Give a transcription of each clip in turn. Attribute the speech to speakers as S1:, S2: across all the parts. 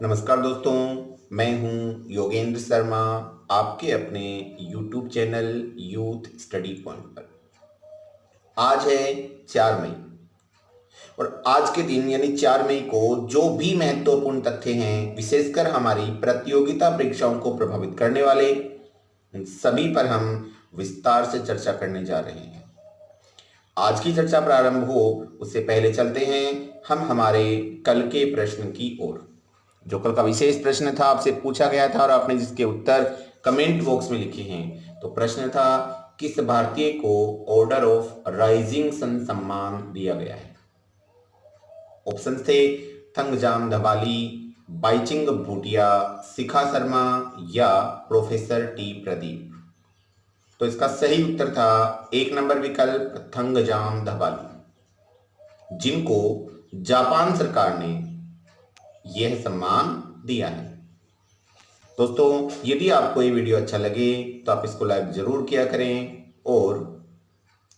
S1: नमस्कार दोस्तों, मैं हूं योगेंद्र शर्मा, आपके अपने YouTube channel youth study point पर। आज है 4 मई और आज के दिन यानी 4 मई को जो भी महत्वपूर्ण तथ्य हैं, विशेषकर हमारी प्रतियोगिता परीक्षाओं को प्रभावित करने वाले, इन सभी पर हम विस्तार से चर्चा करने जा रहे हैं। आज की चर्चा प्रारंभ हो उससे पहले चलते हैं हम हमारे कल के प्रश्न की ओर। जो कल का विशेष प्रश्न था, आपसे पूछा गया था और आपने जिसके उत्तर कमेंट बॉक्स में लिखे हैं। तो प्रश्न था, किस भारतीय को ऑर्डर ऑफ राइजिंग सन सम्मान दिया गया है? ऑप्शन थे थंगजाम धबाली, बाईचिंग भूटिया, शिखा शर्मा या प्रोफेसर टी प्रदीप। तो इसका सही उत्तर था 1 नंबर विकल्प थंगजाम धबाली, जिनको जापान सरकार ने यह सम्मान दिया है। दोस्तों, यदि आपको ये वीडियो अच्छा लगे तो आप इसको लाइक जरूर किया करें और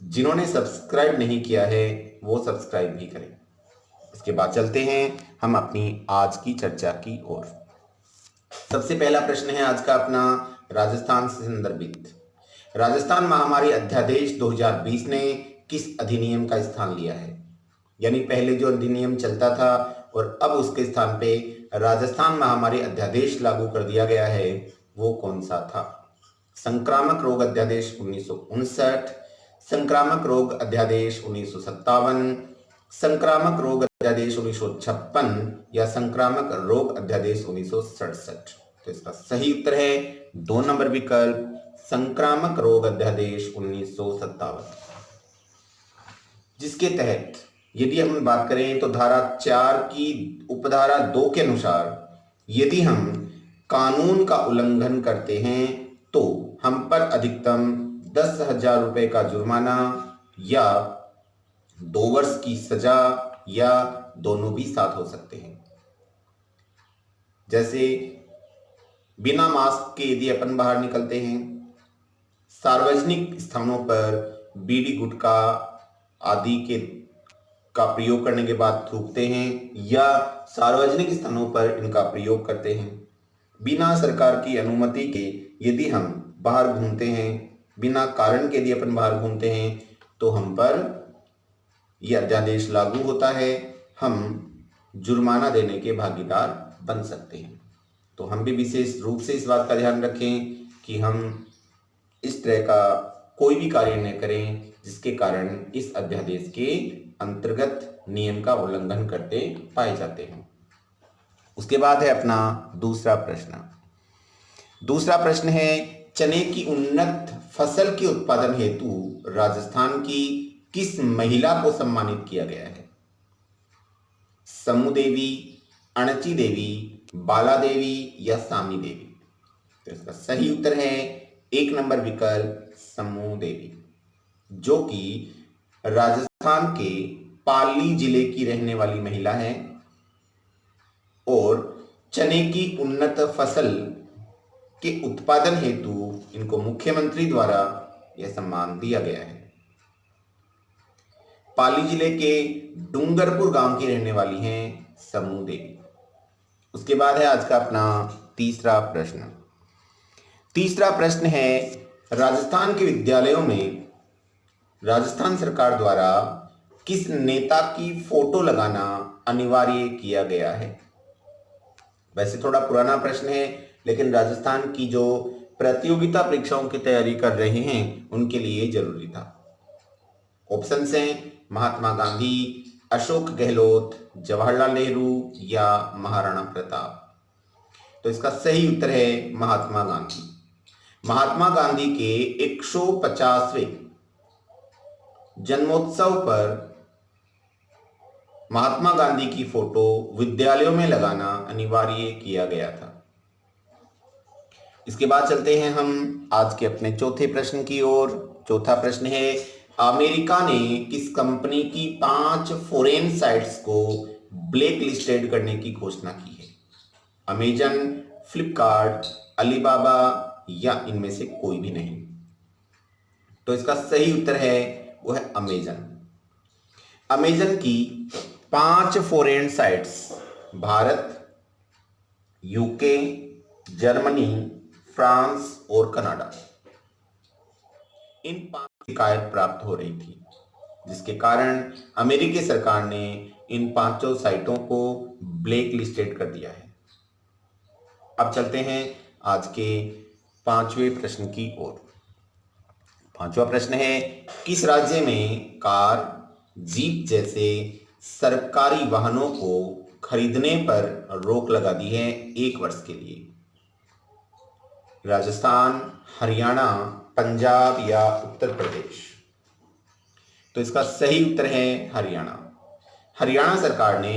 S1: जिन्होंने सब्सक्राइब नहीं किया है वो सब्सक्राइब भी करें। इसके बाद चलते हैं हम अपनी आज की चर्चा की ओर। सबसे पहला प्रश्न है आज का अपना राजस्थान से संदर्भित। राजस्थान महामारी अध्यादेश 2020 ने किस अधिनियम का स्थान लिया है? यानी पहले जो अधिनियम चलता था और अब उसके स्थान पे राजस्थान महामारी अध्यादेश लागू कर दिया गया है, वो कौन सा था? संक्रामक रोग अध्यादेश 1959, संक्रामक रोग अध्यादेश 1957, संक्रामक रोग अध्यादेश 1956 या संक्रामक रोग अध्यादेश 1967? तो इसका सही उत्तर है 2 नंबर विकल्प संक्रामक रोग अध्यादेश 1957, जिसके तहत यदि हम बात करें तो धारा 4 की उपधारा 2 के अनुसार यदि हम कानून का उल्लंघन करते हैं तो हम पर अधिकतम 10,000 रुपए का जुर्माना या 2 वर्ष की सजा या दोनों भी साथ हो सकते हैं। जैसे बिना मास्क के यदि अपन बाहर निकलते हैं, सार्वजनिक स्थानों पर बीड़ी गुटखा आदि का प्रयोग करने के बाद थूकते हैं या सार्वजनिक स्थानों पर इनका प्रयोग करते हैं, बिना सरकार की अनुमति के यदि हम बाहर घूमते हैं, बिना कारण के यदि अपन बाहर घूमते हैं तो हम पर यह अध्यादेश लागू होता है, हम जुर्माना देने के भागीदार बन सकते हैं। तो हम भी विशेष रूप से इस बात का ध्यान रखें कि हम इस तरह का कोई भी कार्य न करें जिसके कारण इस अध्यादेश के अंतर्गत नियम का उल्लंघन करते पाए जाते हैं। उसके बाद है अपना दूसरा प्रश्न। दूसरा प्रश्न है, चने की उन्नत फसल के उत्पादन हेतु राजस्थान की किस महिला को सम्मानित किया गया है? समू देवी, अणची देवी, बाला देवी या सामी देवी? तो इसका सही उत्तर है 1 नंबर विकल्प समू देवी, जो कि राजस्थान के पाली जिले की रहने वाली महिला है और चने की उन्नत फसल के उत्पादन हेतु इनको मुख्यमंत्री द्वारा यह सम्मान दिया गया है। पाली जिले के डूंगरपुर गांव की रहने वाली हैं समू देवी। उसके बाद है आज का अपना तीसरा प्रश्न। तीसरा प्रश्न है, राजस्थान के विद्यालयों में राजस्थान सरकार द्वारा किस नेता की फोटो लगाना अनिवार्य किया गया है? वैसे थोड़ा पुराना प्रश्न है, लेकिन राजस्थान की जो प्रतियोगिता परीक्षाओं की तैयारी कर रहे हैं उनके लिए जरूरी था। ऑप्शन हैं महात्मा गांधी, अशोक गहलोत, जवाहरलाल नेहरू या महाराणा प्रताप। तो इसका सही उत्तर है महात्मा गांधी। महात्मा गांधी के 150वें जन्मोत्सव पर महात्मा गांधी की फोटो विद्यालयों में लगाना अनिवार्य किया गया था। इसके बाद चलते हैं हम आज के अपने चौथे प्रश्न की ओर। चौथा प्रश्न है, अमेरिका ने किस कंपनी की 5 फॉरेन साइट्स को ब्लैक लिस्टेड करने की घोषणा की है? अमेजन, फ्लिपकार्ट, अलीबाबा या इनमें से कोई भी नहीं? तो इसका सही उत्तर है वो है अमेजन। अमेजन की 5 foreign sites Bharat, UK, Germany, France और कनाडा, इन 5 शिकायत प्राप्त हो रही थी, जिसके कारण अमेरिकी सरकार ने इन 5 साइटों को ब्लैक लिस्टेड कर दिया है। अब चलते हैं आज के 5वें प्रश्न की ओर। 5वां प्रश्न है, किस राज्य में कार, जीप जैसे सरकारी वाहनों को खरीदने पर रोक लगा दी है 1 वर्ष के लिए? राजस्थान, हरियाणा, पंजाब या उत्तर प्रदेश? तो इसका सही उत्तर है हरियाणा। हरियाणा सरकार ने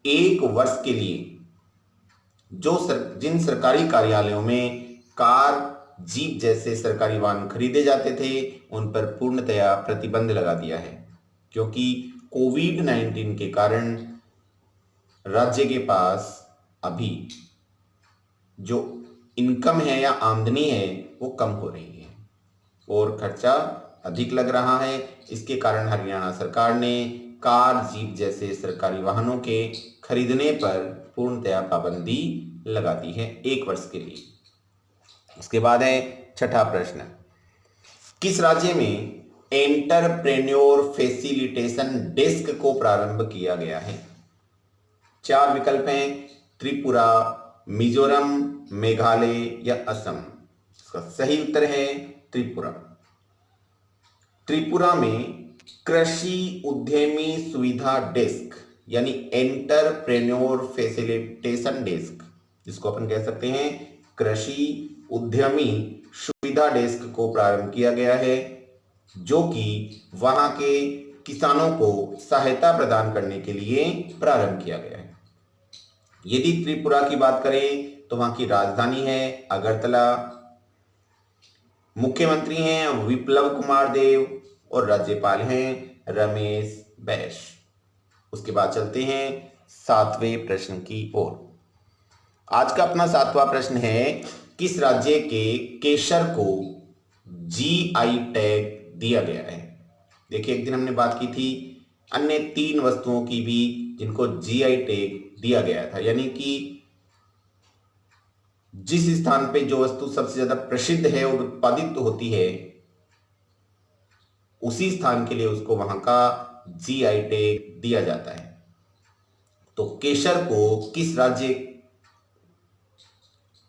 S1: 1 वर्ष के लिए जिन सरकारी कार्यालयों में कार, जीप जैसे सरकारी वाहन खरीदे जाते थे उन पर पूर्णतया प्रतिबंध लगा दिया है, क्योंकि कोविड-19 के कारण राज्य के पास अभी जो इनकम है या आमदनी है वो कम हो रही है और खर्चा अधिक लग रहा है। इसके कारण हरियाणा सरकार ने कार, जीप जैसे सरकारी वाहनों के खरीदने पर पूर्णतया पाबंदी लगा दी है 1 वर्ष के लिए। उसके बाद है 6ठा प्रश्न, किस राज्य में एंटरप्रेन्योर फैसिलिटेशन डेस्क को प्रारंभ किया गया है? 4 विकल्प हैं, त्रिपुरा, मिजोरम, मेघालय या असम। इसका सही उत्तर है त्रिपुरा। त्रिपुरा में कृषि उद्यमी सुविधा डेस्क यानी एंटरप्रेन्योर फैसिलिटेशन डेस्क, जिसको अपन कह सकते हैं कृषि उद्यमी सुविधा डेस्क को प्रारंभ किया गया है, जो कि वहां के किसानों को सहायता प्रदान करने के लिए प्रारंभ किया गया है। यदि त्रिपुरा की बात करें तो वहां की राजधानी है अगरतला, मुख्यमंत्री हैं विप्लव कुमार देव और राज्यपाल हैं रमेश बैस। उसके बाद चलते हैं 7वें प्रश्न की ओर। आज का अपना 7वां प्रश्न है, किस राज्य के केसर को जीआई टैग दिया गया है? देखिए, एक दिन हमने बात की थी अन्य 3 वस्तुओं की भी जिनको जीआई टैग दिया गया था, यानी कि जिस स्थान पे जो वस्तु सबसे ज्यादा प्रसिद्ध है और उत्पादित होती है उसी स्थान के लिए उसको वहां का जीआई टैग दिया जाता है। तो केसर को किस राज्य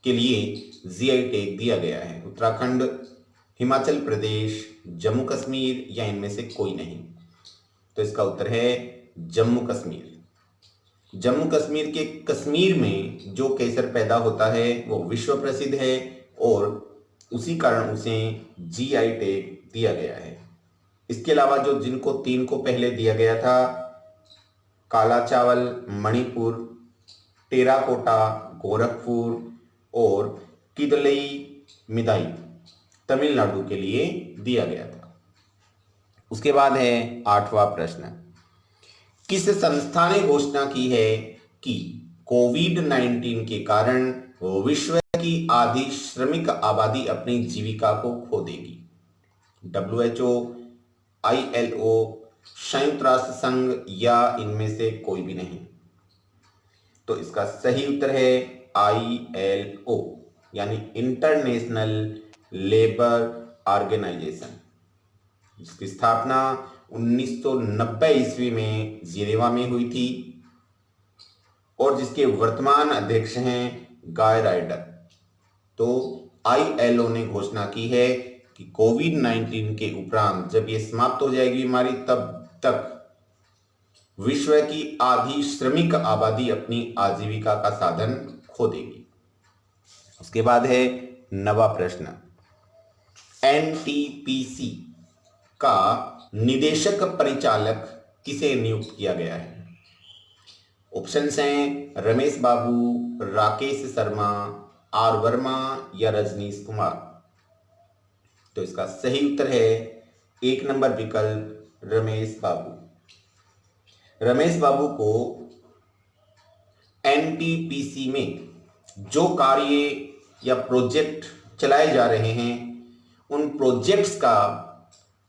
S1: के लिए जीआई टैग दिया गया है? उत्तराखंड, हिमाचल प्रदेश, जम्मू कश्मीर या इनमें से कोई नहीं? तो इसका उत्तर है जम्मू कश्मीर। जम्मू कश्मीर के कश्मीर में जो केसर पैदा होता है वो विश्व प्रसिद्ध है और उसी कारण उसे जीआई टैग दिया गया है। इसके अलावा जो जिनको 3 को पहले दिया गया था, काला चावल मणिपुर, टेराकोटा गोरखपुर और किदलई मिदाई तमिलनाडु के लिए दिया गया था। उसके बाद है 8वां प्रश्न, किस संस्था ने घोषणा की है कि कोविड-19 के कारण विश्व की आधी श्रमिक आबादी अपनी जीविका को खो देगी? WHO, ILO, संयुक्त राष्ट्र संघ या इनमें से कोई भी नहीं? तो इसका सही उत्तर है ILO यानी इंटरनेशनल लेबर ऑर्गेनाइजेशन, जिसकी स्थापना 1990 ईस्वी में जिनेवा में हुई थी और जिसके वर्तमान अध्यक्ष हैं गाय राइडर। तो ILO ने घोषणा की है कि कोविड-19 के उपरांत जब ये समाप्त हो जाएगी बीमारी, तब तक विश्व की आधी श्रमिक आबादी अपनी आजीविका का साधन खो देगी। उसके बाद है 9वां प्रश्न, NTPC का निदेशक परिचालक किसे नियुक्त किया गया है? ऑप्शंस हैं रमेश बाबू, राकेश शर्मा, आर वर्मा या रजनीश कुमार। तो इसका सही उत्तर है 1 नंबर विकल्प रमेश बाबू। रमेश बाबू को NTPC में जो कार्य या प्रोजेक्ट चलाए जा रहे हैं उन प्रोजेक्ट्स का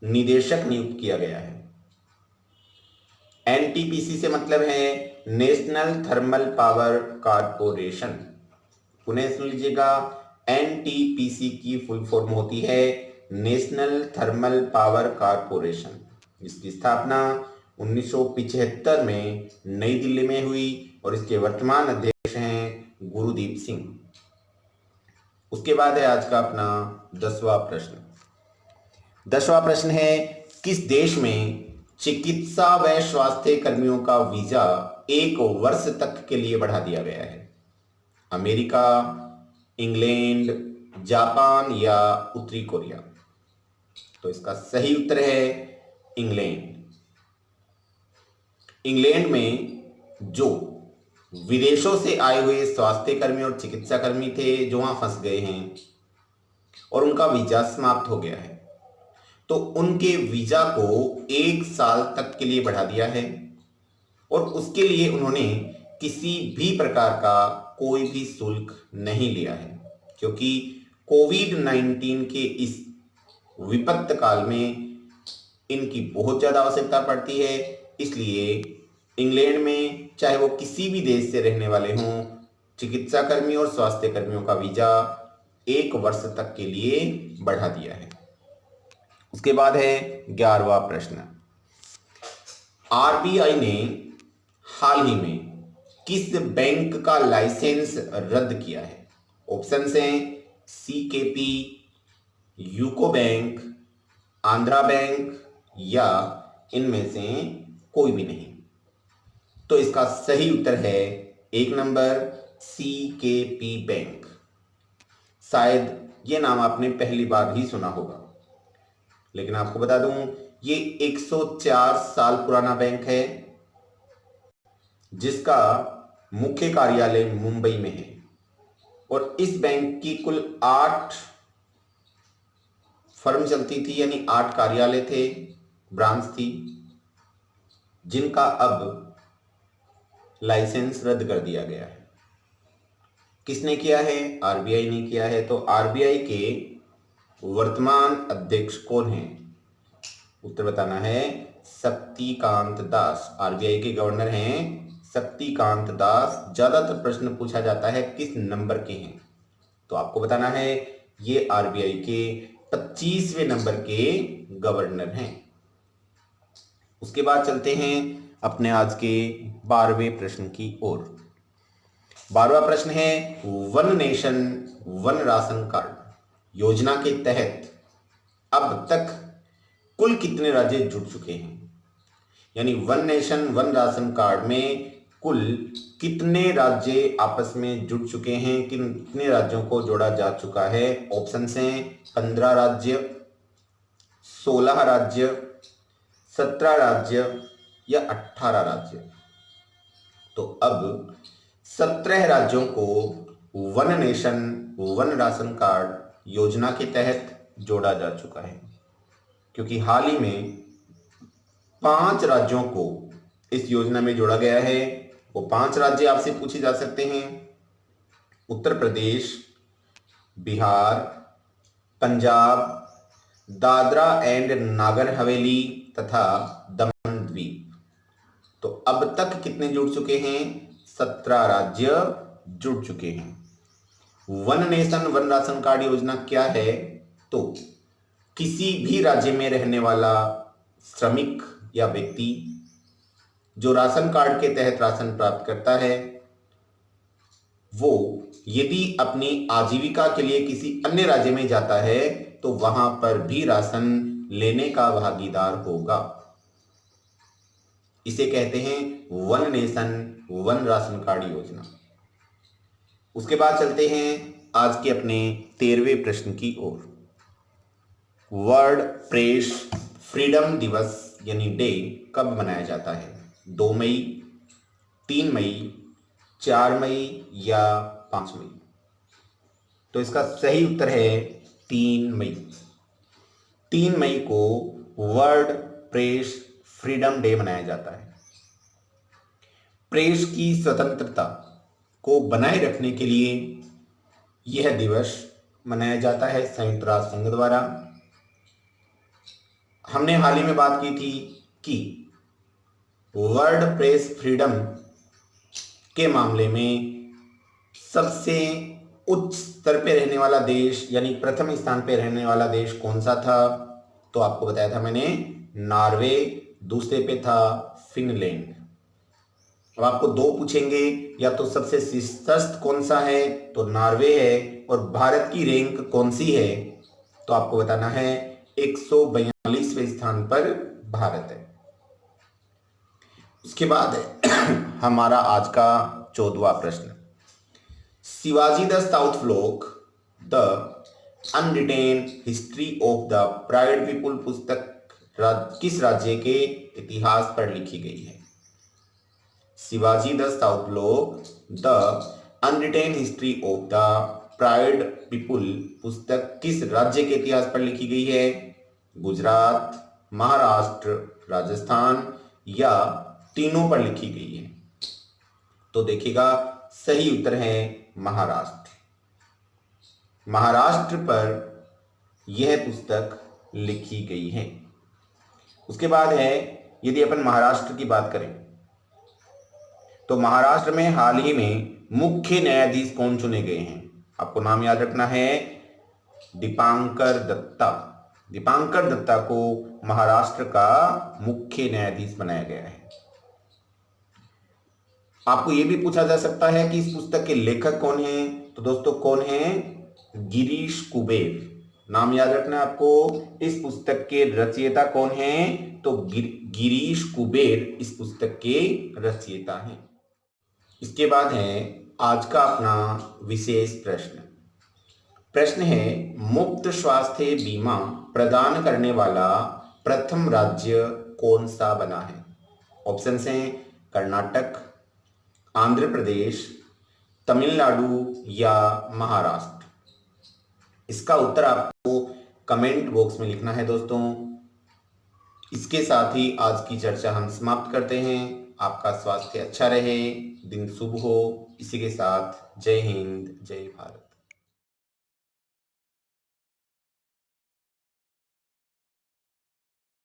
S1: निदेशक नियुक्त किया गया है। NTPC से मतलब है नेशनल थर्मल पावर कॉर्पोरेशन। पुनः सुन लीजिएगा, एनटीपीसी की फुल फॉर्म होती है नेशनल थर्मल पावर कॉरपोरेशन। इसकी स्थापना 1975 में नई दिल्ली में हुई और इसके वर्तमान अध्यक्ष हैं गुरुदीप सिंह। उसके बाद है आज का अपना 10वां प्रश्न। 10वां प्रश्न है, किस देश में चिकित्सा व स्वास्थ्य कर्मियों का वीजा 1 वर्ष तक के लिए बढ़ा दिया गया है? अमेरिका, इंग्लैंड, जापान या उत्तरी कोरिया? तो इसका सही उत्तर है इंग्लैंड। इंग्लैंड में जो विदेशों से आए हुए स्वास्थ्य कर्मी और चिकित्सा कर्मी थे जो वहां फंस गए हैं और उनका वीजा समाप्त हो गया है, तो उनके वीजा को 1 साल तक के लिए बढ़ा दिया है और उसके लिए उन्होंने किसी भी प्रकार का कोई भी शुल्क नहीं लिया है, क्योंकि कोविड-19 के इस विपत्त काल में इनकी बहुत ज़्यादा आवश्यकता पड़ती है। इसलिए इंग्लैंड में चाहे वो किसी भी देश से रहने वाले हों, चिकित्सा कर्मी और स्वास्थ्य कर्मियों का वीजा 1 वर्ष तक के लिए बढ़ा दिया है। उसके बाद है 11वां प्रश्न। आरबीआई ने हाल ही में किस बैंक का लाइसेंस रद्द किया है? ऑप्शंस हैं CKP, UCO bank, Andhra bank या इनमें से कोई भी नहीं। तो इसका सही उत्तर है 1 नंबर सीकेपी बैंक। शायद ये नाम आपने पहली बार ही सुना होगा, लेकिन आपको बता दूं ये 104 साल पुराना बैंक है जिसका मुख्य कार्यालय मुंबई में है और इस बैंक की कुल 8 फर्म चलती थी, यानी 8 कार्यालय थे, ब्रांच थी, जिनका अब लाइसेंस रद्द कर दिया गया है। किसने किया है? आरबीआई ने किया है। तो आरबीआई के वर्तमान अध्यक्ष कौन हैं? उत्तर बताना है शक्तिकांत दास। आरबीआई के गवर्नर हैं शक्तिकांत दास। ज्यादातर प्रश्न पूछा जाता है किस नंबर के हैं, तो आपको बताना है ये आरबीआई के 25वें नंबर के गवर्नर हैं। उसके बाद चलते हैं अपने आज के 12वें प्रश्न की ओर। 12वां प्रश्न है, one nation one ration card योजना के तहत अब तक कुल कितने राज्य जुड़ चुके हैं? यानी one nation one ration card में कुल कितने राज्य आपस में जुड़ चुके हैं, कितने राज्यों को जोड़ा जा चुका है? ऑप्शन हैं 15 राज्य, 16 राज्य, 17 राज्य या 18 राज्य। तो अब 17 राज्यों को one nation one ration card योजना के तहत जोड़ा जा चुका है, क्योंकि हाल ही में 5 राज्यों को इस योजना में जोड़ा गया है। वो 5 राज्य आपसे पूछे जा सकते हैं: उत्तर प्रदेश, बिहार, पंजाब, दादरा एंड नागर हवेली तथा दमन द्वीप। तो अब तक कितने जुड़ चुके हैं? 17 राज्य जुड़ चुके हैं। One nation one ration card योजना क्या है? तो किसी भी राज्य में रहने वाला श्रमिक या व्यक्ति जो राशन कार्ड के तहत राशन प्राप्त करता है, वो यदि अपनी आजीविका के लिए किसी अन्य राज्य में जाता है तो वहां पर भी राशन लेने का भागीदार होगा। इसे कहते हैं one nation one ration card योजना। उसके बाद चलते हैं आज के अपने 13वें प्रश्न की ओर। वर्ल्ड प्रेस फ्रीडम दिवस यानी डे कब मनाया जाता है? 2 मई, 3 मई, 4 मई या 5 मई? तो इसका सही उत्तर है 3 मई। 3 मई को वर्ल्ड प्रेस फ्रीडम डे मनाया जाता है। प्रेस की स्वतंत्रता को बनाए रखने के लिए यह दिवस मनाया जाता है संयुक्त राष्ट्र संघ द्वारा। हमने हाल ही में बात की थी कि वर्ल्ड प्रेस फ्रीडम के मामले में सबसे उच्च स्तर पे रहने वाला देश यानी प्रथम स्थान पे रहने वाला देश कौन सा था? तो आपको बताया था मैंने नॉर्वे, दूसरे पे था फिनलैंड। अब आपको दो पूछेंगे, या तो सबसे शीर्षस्थ कौन सा है तो नॉर्वे है, और भारत की रैंक कौन सी है तो आपको बताना है 142वें स्थान पर भारत है। उसके बाद है हमारा आज का 14वां प्रश्न। Shivaji the south folk the unwritten history of the pride people पुस्तक किस राज्य के इतिहास पर लिखी गई है? Shivaji the south folk the unwritten history of the pride people पुस्तक किस राज्य के इतिहास पर लिखी गई है? गुजरात, महाराष्ट्र, राजस्थान या तीनों पर लिखी गई है? तो देखिएगा सही उत्तर है महाराष्ट्र। महाराष्ट्र पर यह पुस्तक लिखी गई है। उसके बाद है, यदि अपन महाराष्ट्र की बात करें तो महाराष्ट्र में हाल ही में मुख्य न्यायाधीश कौन चुने गए हैं? आपको नाम याद रखना है, दीपांकर दत्ता। दीपांकर दत्ता को महाराष्ट्र का मुख्य न्यायाधीश बनाया गया है। आपको यह भी पूछा जा सकता है कि इस पुस्तक के लेखक कौन हैं? तो दोस्तों कौन हैं? गिरीश कुबेर। नाम याद रखना आपको, इस पुस्तक के रचयिता कौन हैं? तो गिरीश कुबेर इस पुस्तक के रचयिता हैं। इसके बाद है आज का अपना विशेष प्रश्न। प्रश्न है, मुफ्त स्वास्थ्य बीमा प्रदान करने वाला प्रथम राज्य कौन सा बना है? ऑप्शन हैं कर्नाटक, आंध्र प्रदेश, तमिलनाडु या महाराष्ट्र। इसका उत्तर आपको कमेंट बॉक्स में लिखना है दोस्तों। इसके साथ ही आज की चर्चा हम समाप्त करते हैं। आपका स्वास्थ्य अच्छा रहे, दिन शुभ हो। इसी के साथ जय हिंद, जय भारत।